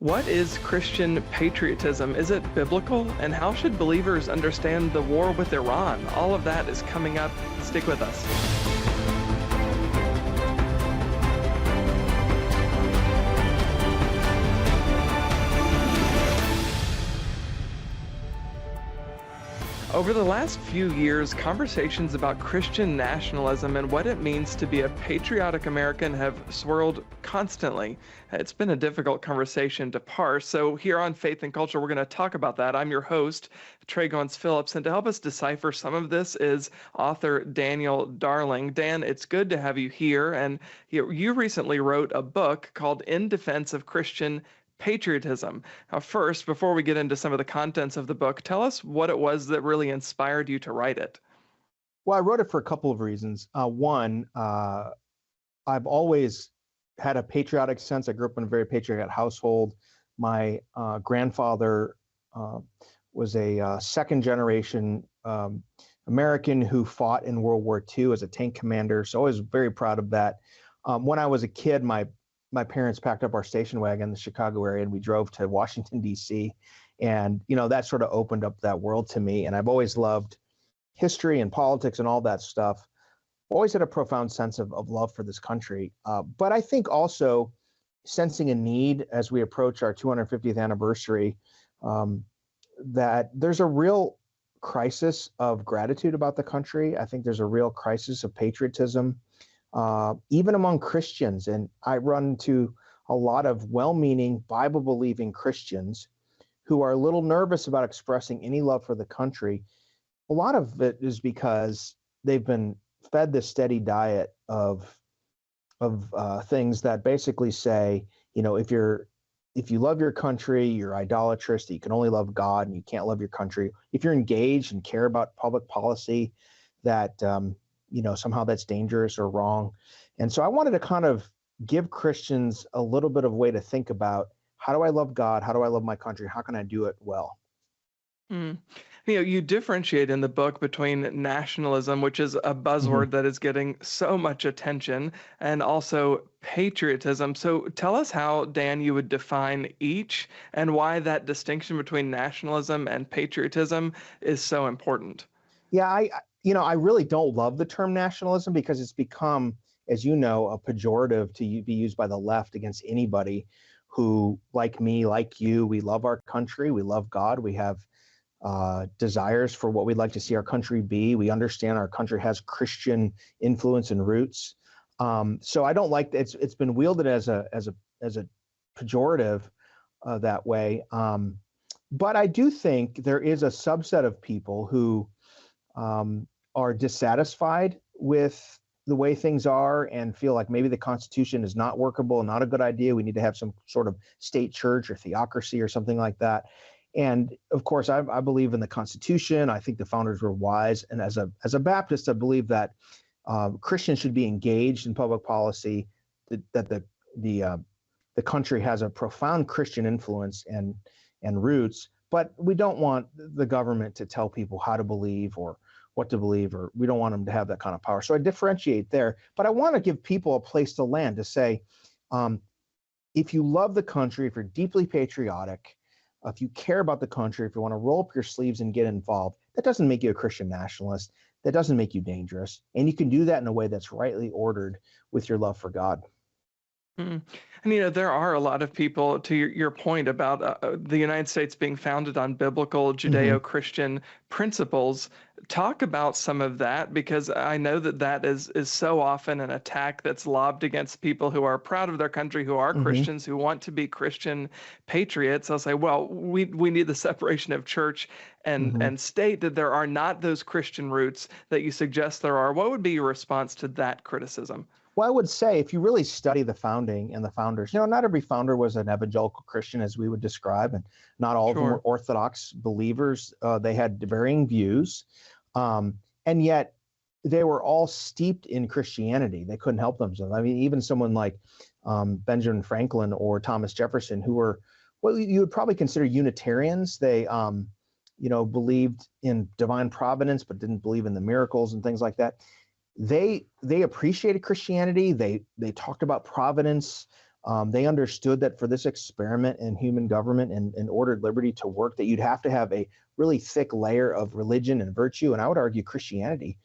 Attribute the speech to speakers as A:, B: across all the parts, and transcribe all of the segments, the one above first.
A: What is Christian patriotism? Is it biblical? And how should believers understand the war with Iran? All of that is coming up. Stick with us. Over the last few years, conversations about Christian nationalism and what it means to be a patriotic American have swirled constantly. It's been a difficult conversation to parse, so here on Faith and Culture, we're going to talk about that. I'm your host, Tré Goins-Phillips, and to help us decipher some of this is author Daniel Darling. Dan, it's good to have you here, and you recently wrote a book called In Defense of Christian Patriotism. Now, first, before we get into some of the contents of the book, tell us what it was that really inspired you to write it.
B: Well, I wrote it for a couple of reasons. One, I've always had a patriotic sense. I grew up in a very patriotic household. My grandfather was a second generation American who fought in World War II as a tank commander. So I was very proud of that. When I was a kid, my parents packed up our station wagon in the Chicago area and we drove to Washington, D.C. And, that sort of opened up that world to me. And I've always loved history and politics and all that stuff. Always had a profound sense of love for this country. But I think also sensing a need as we approach our 250th anniversary, that there's a real crisis of gratitude about the country. I think there's a real crisis of patriotism. Even among Christians. And I run into a lot of well-meaning, Bible-believing Christians who are a little nervous about expressing any love for the country. A lot of it is because they've been fed this steady diet of things that basically say, if you love your country, you're idolatrous, that you can only love God and you can't love your country. If you're engaged and care about public policy, that somehow that's dangerous or wrong. And so I wanted to kind of give Christians a little bit of way to think about, how do I love God? How do I love my country? How can I do it well?
A: You differentiate in the book between nationalism, which is a buzzword that is getting so much attention, and also patriotism. So tell us how, Dan, you would define each and why that distinction between nationalism and patriotism is so important.
B: Yeah, I really don't love the term nationalism because it's become, as you know, a pejorative to be used by the left against anybody who, like me, like you, we love our country, we love God, we have desires for what we'd like to see our country be. We understand our country has Christian influence and roots. So I don't like that. It's been wielded as a pejorative that way. But I do think there is a subset of people who are dissatisfied with the way things are and feel like maybe the Constitution is not workable, not a good idea. We need to have some sort of state church or theocracy or something like that. And of course, I believe in the Constitution. I think the founders were wise. And as a Baptist, I believe that Christians should be engaged in public policy, that the country has a profound Christian influence and roots. But we don't want the government to tell people how to believe or what to believe, or we don't want them to have that kind of power. So I differentiate there. But I want to give people a place to land to say, if you love the country, if you're deeply patriotic, if you care about the country, if you want to roll up your sleeves and get involved, that doesn't make you a Christian nationalist. That doesn't make you dangerous. And you can do that in a way that's rightly ordered with your love for God.
A: And there are a lot of people, to your point about the United States being founded on biblical Judeo-Christian principles. Talk about some of that, because I know that is so often an attack that's lobbed against people who are proud of their country, who are Christians, who want to be Christian patriots. I'll say, well, we need the separation of church and state, that there are not those Christian roots that you suggest there are. What would be your response to that criticism?
B: Well, I would say if you really study the founding and the founders, not every founder was an evangelical Christian as we would describe, and not all of them were Orthodox believers. They had varying views, and yet they were all steeped in Christianity. They couldn't help themselves. I mean, even someone like Benjamin Franklin or Thomas Jefferson, who were what you would probably consider Unitarians. They believed in divine providence, but didn't believe in the miracles and things like that. They appreciated Christianity. They talked about providence. They understood that for this experiment in human government and ordered liberty to work, that you'd have to have a really thick layer of religion and virtue, and I would argue Christianity,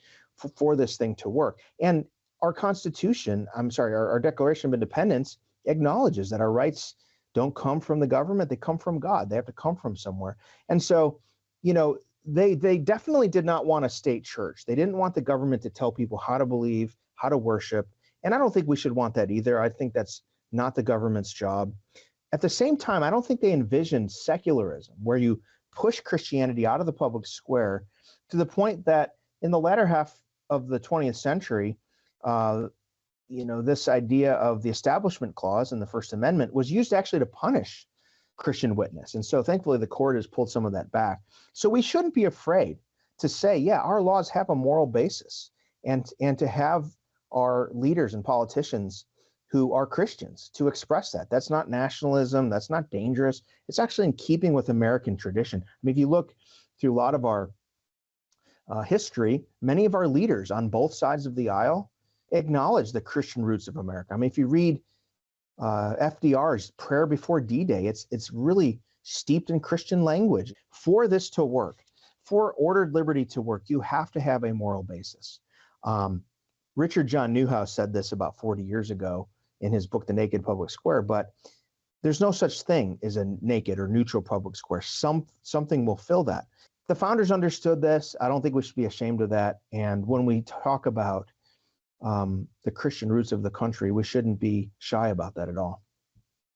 B: for this thing to work. And our Constitution, our Declaration of Independence acknowledges that our rights don't come from the government, they come from God. They have to come from somewhere. And so, they definitely did not want a state church. They didn't want the government to tell people how to believe, how to worship. And I don't think we should want that either. I think that's not the government's job. At the same time, I don't think they envisioned secularism, where you push Christianity out of the public square to the point that in the latter half of the 20th century, this idea of the Establishment Clause in the First Amendment was used actually to punish Christian witness. And so thankfully the court has pulled some of that back. So we shouldn't be afraid to say, yeah, our laws have a moral basis, and to have our leaders and politicians who are Christians to express that. That's not nationalism. That's not dangerous. It's actually in keeping with American tradition. I mean, if you look through a lot of our history, many of our leaders on both sides of the aisle acknowledge the Christian roots of America. I mean, if you read FDR's prayer before D-Day, it's really steeped in Christian language. For this to work, for ordered liberty to work, you have to have a moral basis. Richard John Newhouse said this about 40 years ago in his book, The Naked Public Square, but there's no such thing as a naked or neutral public square. Something will fill that. The founders understood this. I don't think we should be ashamed of that. And when we talk about the Christian roots of the country, we shouldn't be shy about that at all.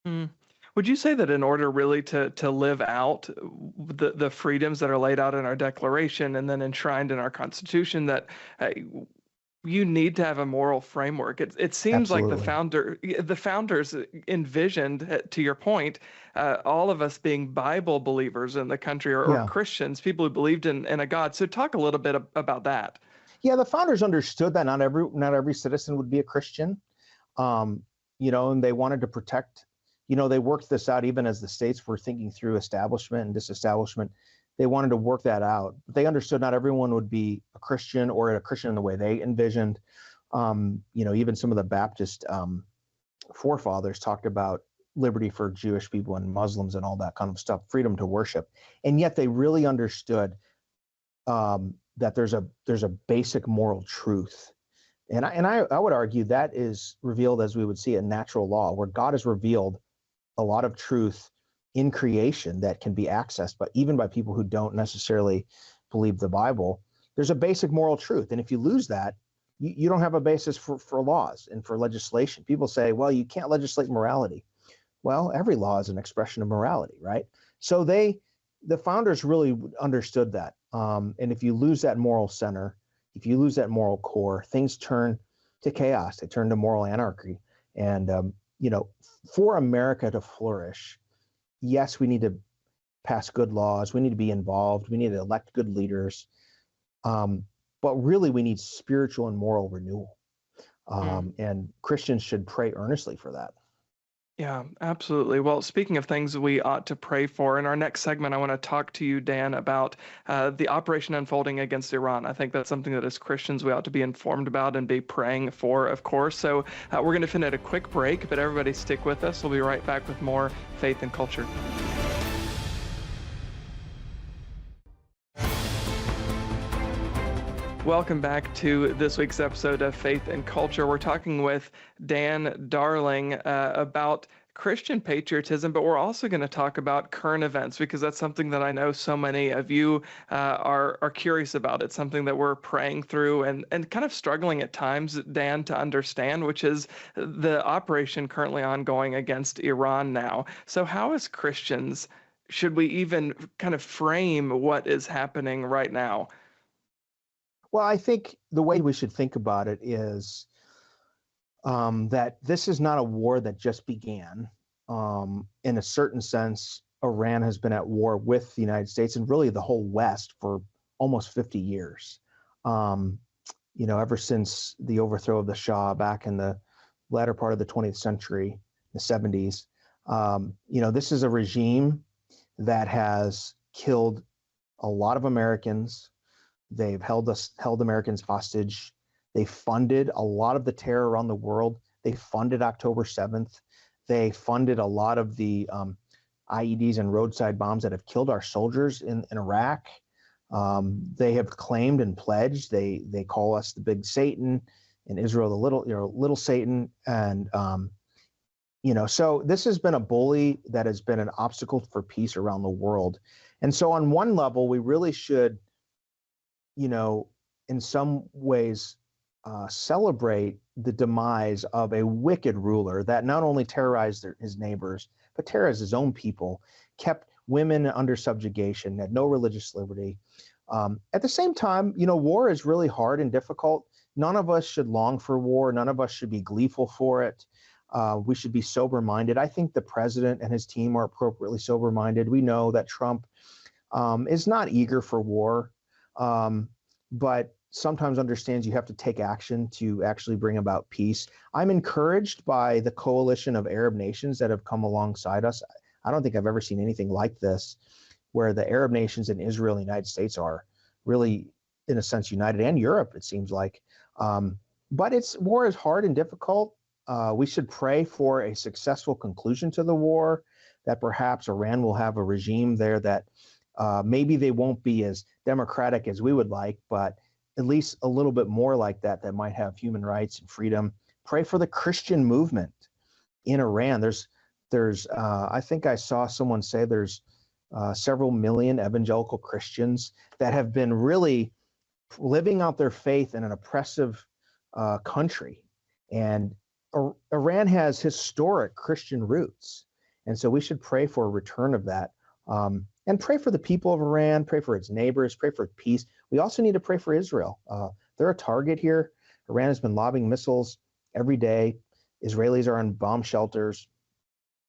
A: Mm. Would you say that in order really to live out the freedoms that are laid out in our Declaration and then enshrined in our Constitution, that you need to have a moral framework? It seems
B: Absolutely.
A: like the founders envisioned, to your point, all of us being Bible believers in the country, or Christians, people who believed in a God. So talk a little bit about that.
B: Yeah, the founders understood that not every citizen would be a Christian, and they wanted to protect. They worked this out even as the states were thinking through establishment and disestablishment. They wanted to work that out. But they understood not everyone would be a Christian, or a Christian in the way they envisioned. Even some of the Baptist forefathers talked about liberty for Jewish people and Muslims and all that kind of stuff, freedom to worship. And yet they really understood that there's a basic moral truth. And I would argue that is revealed, as we would see, in natural law, where God has revealed a lot of truth in creation that can be accessed, but even by people who don't necessarily believe the Bible. There's a basic moral truth. And if you lose that, you don't have a basis for laws and for legislation. People say, well, you can't legislate morality. Well, every law is an expression of morality, right? So the founders really understood that. And if you lose that moral center, if you lose that moral core, things turn to chaos. They turn to moral anarchy. And, for America to flourish, yes, we need to pass good laws. We need to be involved. We need to elect good leaders. But really, we need spiritual and moral renewal. And Christians should pray earnestly for that.
A: Yeah, absolutely. Well, speaking of things we ought to pray for, in our next segment, I want to talk to you, Dan, about the operation unfolding against Iran. I think that's something that as Christians we ought to be informed about and be praying for, of course. So we're going to finish at a quick break, but everybody stick with us. We'll be right back with more Faith and Culture. Welcome back to this week's episode of Faith and Culture. We're talking with Dan Darling about Christian patriotism, but we're also going to talk about current events, because that's something that I know so many of you are curious about. It's something that we're praying through and kind of struggling at times, Dan, to understand, which is the operation currently ongoing against Iran now. So how, as Christians, should we even kind of frame what is happening right now?
B: Well, I think the way we should think about it is that this is not a war that just began. In a certain sense, Iran has been at war with the United States and really the whole West for almost 50 years. Ever since the overthrow of the Shah back in the latter part of the 20th century, the 70s. This is a regime that has killed a lot of Americans. They've held Americans hostage. They funded a lot of the terror around the world. They funded October 7th. They funded a lot of the IEDs and roadside bombs that have killed our soldiers in Iraq. They have claimed and pledged. They call us the big Satan, and Israel the little Satan. And so this has been a bully that has been an obstacle for peace around the world. And so on one level, we really should, in some ways, celebrate the demise of a wicked ruler that not only terrorized his neighbors, but terrorized his own people, kept women under subjugation, had no religious liberty. At the same time, war is really hard and difficult. None of us should long for war. None of us should be gleeful for it. We should be sober-minded. I think the president and his team are appropriately sober-minded. We know that Trump is not eager for war, but sometimes understands you have to take action to actually bring about peace. I'm encouraged by the coalition of Arab nations that have come alongside us. I don't think I've ever seen anything like this, where the Arab nations and Israel and the United States are really, in a sense, united, and Europe, it seems like. But war is hard and difficult. We should pray for a successful conclusion to the war, that perhaps Iran will have a regime there that maybe they won't be as democratic as we would like, but at least a little bit more like that might have human rights and freedom. Pray for the Christian movement in Iran. I think I saw someone say there's several million evangelical Christians that have been really living out their faith in an oppressive country. And Iran has historic Christian roots. And so we should pray for a return of that. And pray for the people of Iran, pray for its neighbors, pray for peace. We also need to pray for Israel. They're a target here. Iran has been lobbing missiles every day. Israelis are on bomb shelters.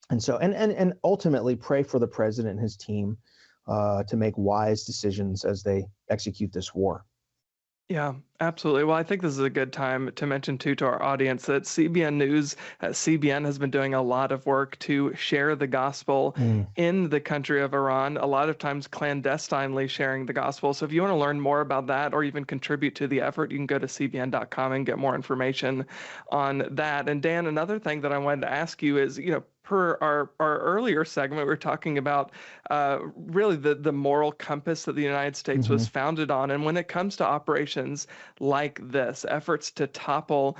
B: And so, and ultimately pray for the president and his team to make wise decisions as they execute this war.
A: Yeah, absolutely. Well, I think this is a good time to mention too to our audience that CBN News, CBN has been doing a lot of work to share the gospel in the country of Iran, a lot of times clandestinely sharing the gospel. So if you want to learn more about that or even contribute to the effort, you can go to cbn.com and get more information on that. And Dan, another thing that I wanted to ask you is, per our earlier segment, we were talking about really the moral compass that the United States was founded on. And when it comes to operations like this, efforts to topple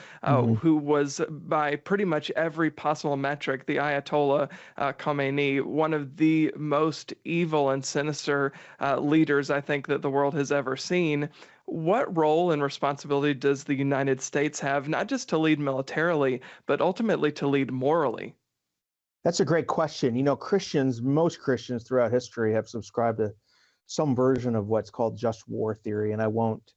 A: who was by pretty much every possible metric, the Ayatollah Khomeini, one of the most evil and sinister leaders I think that the world has ever seen. What role and responsibility does the United States have, not just to lead militarily, but ultimately to lead morally?
B: That's a great question. Most Christians throughout history have subscribed to some version of what's called just war theory, and I won't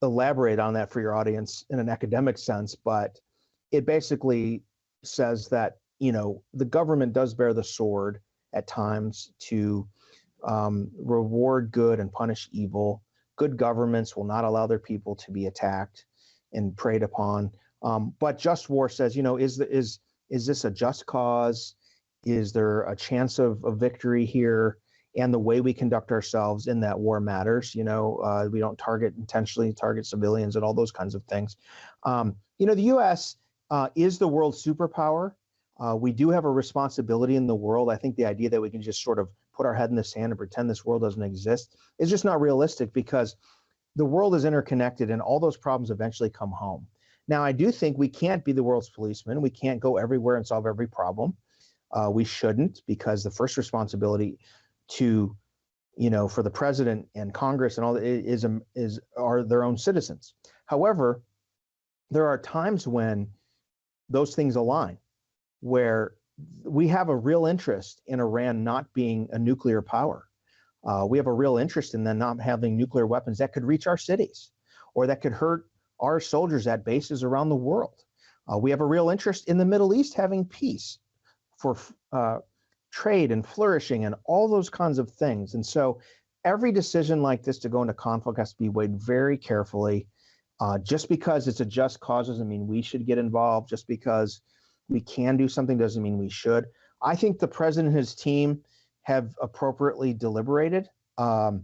B: elaborate on that for your audience in an academic sense, but it basically says that, the government does bear the sword at times to reward good and punish evil. Good governments will not allow their people to be attacked and preyed upon. But just war says, is this a just cause? Is there a chance of victory here? And the way we conduct ourselves in that war matters. We don't intentionally target civilians and all those kinds of things. The U.S. Is the world superpower. We do have a responsibility in the world. I think the idea that we can just sort of put our head in the sand and pretend this world doesn't exist is just not realistic, because the world is interconnected and all those problems eventually come home. Now, I do think we can't be the world's policeman. We can't go everywhere and solve every problem. We shouldn't, because the first responsibility for the president and Congress and all are their own citizens. However, there are times when those things align, where we have a real interest in Iran not being a nuclear power. We have a real interest in them not having nuclear weapons that could reach our cities or that could hurt our soldiers at bases around the world. We have a real interest in the Middle East having peace for trade and flourishing and all those kinds of things. And so every decision like this to go into conflict has to be weighed very carefully. Just because it's a just cause doesn't mean we should get involved. Just because we can do something doesn't mean we should. I think the president and his team have appropriately deliberated. We've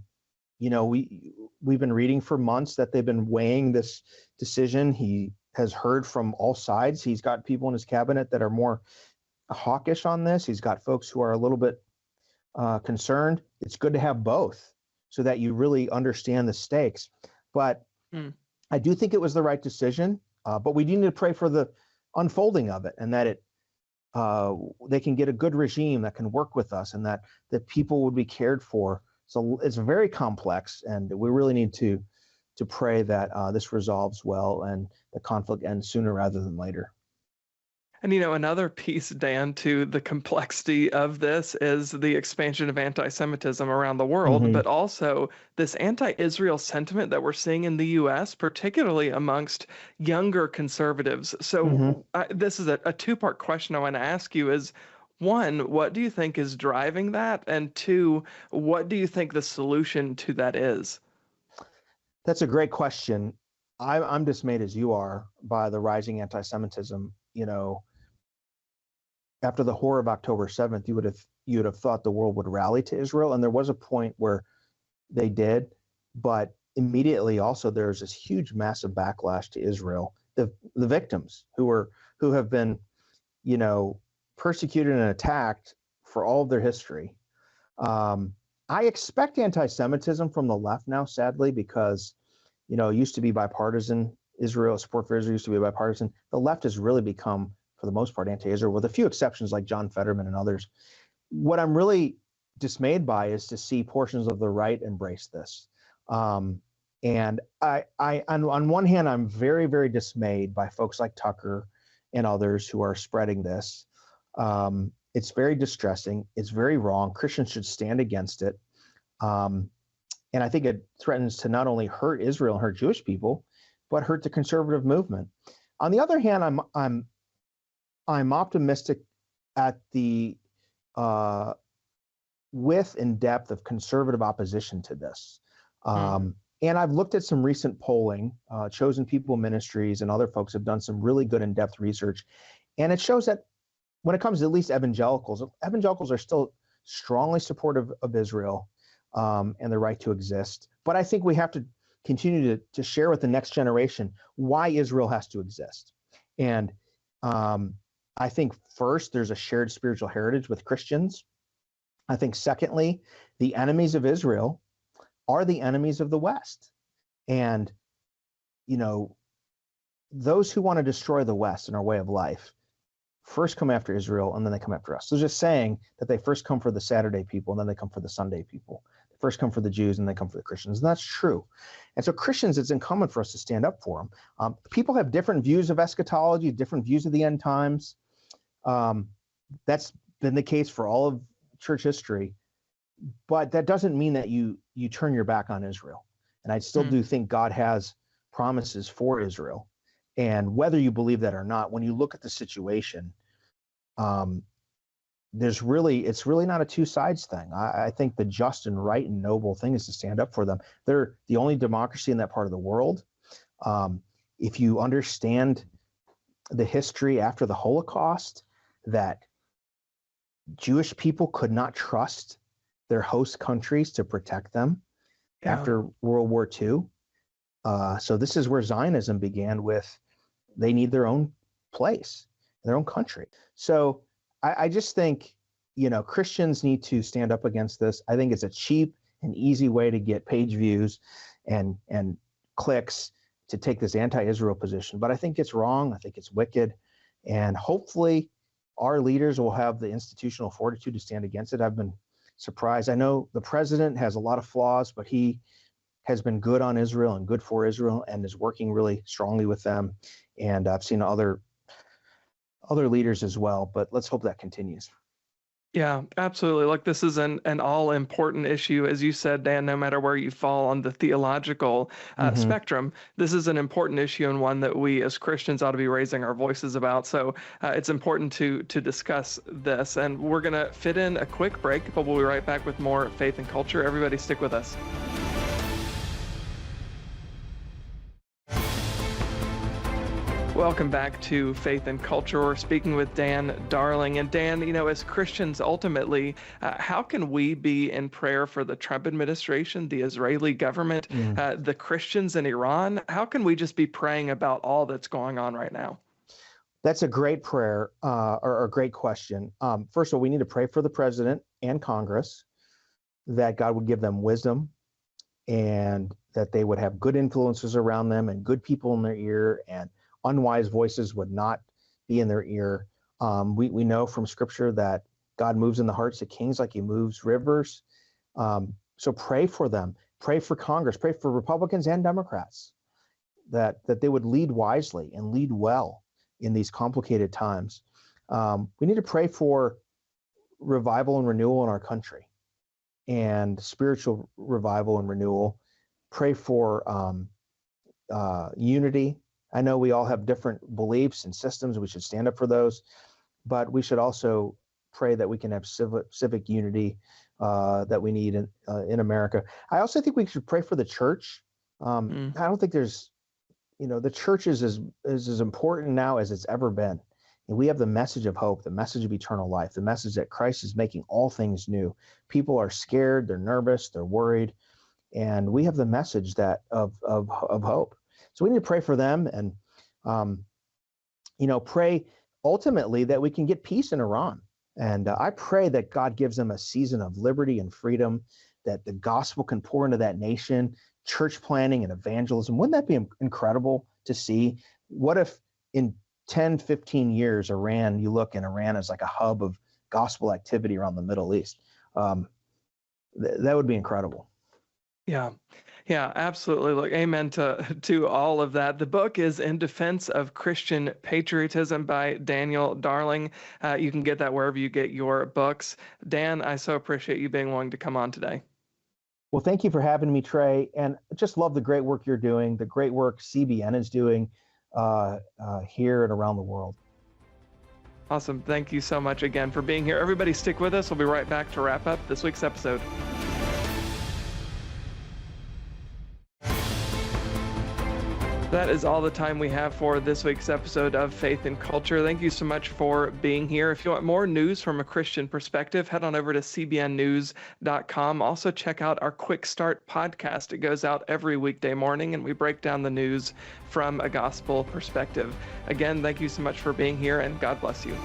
B: been reading for months that they've been weighing this decision. He has heard from all sides. He's got people in his cabinet that are more hawkish on this. He's got folks who are a little bit concerned. It's good to have both so that you really understand the stakes. But
A: Mm.
B: I do think it was the right decision. But we do need to pray for the unfolding of it, and that they can get a good regime that can work with us, and that people would be cared for. So it's very complex, and we really need to pray that this resolves well and the conflict ends sooner rather than later.
A: And another piece, Dan, to the complexity of this is the expansion of anti-Semitism around the world,
B: Mm-hmm.
A: but also this anti-Israel sentiment that we're seeing in the U.S., particularly amongst younger conservatives.
B: Mm-hmm.
A: So this is a two-part question I want to ask you is, one, what do you think is driving that? And two, what do you think the solution to that is?
B: That's a great question. I'm dismayed as you are by the rising anti-Semitism. After the horror of October 7th, you would have thought the world would rally to Israel, and there was a point where they did, but immediately also there's this huge, massive backlash to Israel. The victims who have been, persecuted and attacked for all of their history. I expect anti-Semitism from the left now, sadly, because it used to be bipartisan. Support for Israel used to be bipartisan. The left has really become, for the most part, anti-Israel, with a few exceptions like John Fetterman and others. What I'm really dismayed by is to see portions of the right embrace this. And on one hand, I'm very, very dismayed by folks like Tucker and others who are spreading this. It's very distressing. It's very wrong. Christians should stand against it. And I think it threatens to not only hurt Israel and hurt Jewish people, but hurt the conservative movement. On the other hand, I'm optimistic at the width and depth of conservative opposition to this. And I've looked at some recent polling. Chosen People Ministries and other folks have done some really good in-depth research. And it shows that when it comes to at least evangelicals are still strongly supportive of Israel and the right to exist. But I think we have to continue to share with the next generation why Israel has to exist. And I think first, there's a shared spiritual heritage with Christians. I think secondly, the enemies of Israel are the enemies of the West. And, those who want to destroy the West and our way of life first come after Israel, and then they come after us. So just saying that they first come for the Saturday people, and then they come for the Sunday people. They first come for the Jews, and they come for the Christians. And that's true. And so Christians, it's incumbent for us to stand up for them. People have different views of eschatology, different views of the end times. That's been the case for all of church history. But that doesn't mean that you turn your back on Israel. And I still do think God has promises for Israel. And whether you believe that or not, when you look at the situation, it's really not a two sides thing. I think the just and right and noble thing is to stand up for them. They're the only democracy in that part of the world. If you understand the history after the Holocaust, that Jewish people could not trust their host countries to protect them after World War II. So this is where Zionism began with, they need their own place, their own country. So I just think, Christians need to stand up against this. I think it's a cheap and easy way to get page views and clicks to take this anti-Israel position. But I think it's wrong. I think it's wicked. And hopefully our leaders will have the institutional fortitude to stand against it. I've been surprised. I know the president has a lot of flaws, but he has been good on Israel and good for Israel and is working really strongly with them. And I've seen other leaders as well, but let's hope that continues.
A: Yeah, absolutely. Like this is an all important issue, as you said, Dan, no matter where you fall on the theological spectrum, this is an important issue and one that we as Christians ought to be raising our voices about. So it's important to discuss this. And we're going to fit in a quick break, but we'll be right back with more Faith and Culture. Everybody stick with us. Welcome back to Faith and Culture. We're speaking with Dan Darling. And Dan, as Christians, ultimately, how can we be in prayer for the Trump administration, the Israeli government, the Christians in Iran? How can we just be praying about all that's going on right now?
B: That's a great prayer or a great question. First of all, we need to pray for the president and Congress that God would give them wisdom and that they would have good influences around them and good people in their ear, and unwise voices would not be in their ear. We know from Scripture that God moves in the hearts of kings like he moves rivers. So pray for them. Pray for Congress. Pray for Republicans and Democrats that they would lead wisely and lead well in these complicated times. We need to pray for revival and renewal in our country, and spiritual revival and renewal. Pray for unity. I know we all have different beliefs and systems. We should stand up for those, but we should also pray that we can have civic unity that we need in America. I also think we should pray for the church. I don't think there's, the church is as important now as it's ever been. And we have the message of hope, the message of eternal life, the message that Christ is making all things new. People are scared, they're nervous, they're worried, and we have the message that of hope. So we need to pray for them and, pray ultimately that we can get peace in Iran. And I pray that God gives them a season of liberty and freedom, that the gospel can pour into that nation, church planting and evangelism. Wouldn't that be incredible to see? What if in 10, 15 years, Iran is like a hub of gospel activity around the Middle East? That would be incredible.
A: Yeah, absolutely. Look, amen to all of that. The book is In Defense of Christian Patriotism by Daniel Darling. You can get that wherever you get your books. Dan, I so appreciate you being willing to come on today.
B: Well, thank you for having me, Tré, and just love the great work you're doing, the great work CBN is doing here and around the world.
A: Awesome. Thank you so much again for being here. Everybody stick with us. We'll be right back to wrap up this week's episode. That is all the time we have for this week's episode of Faith and Culture. Thank you so much for being here. If you want more news from a Christian perspective, head on over to cbnnews.com. Also, check out our Quick Start podcast. It goes out every weekday morning, and we break down the news from a gospel perspective. Again, thank you so much for being here, and God bless you.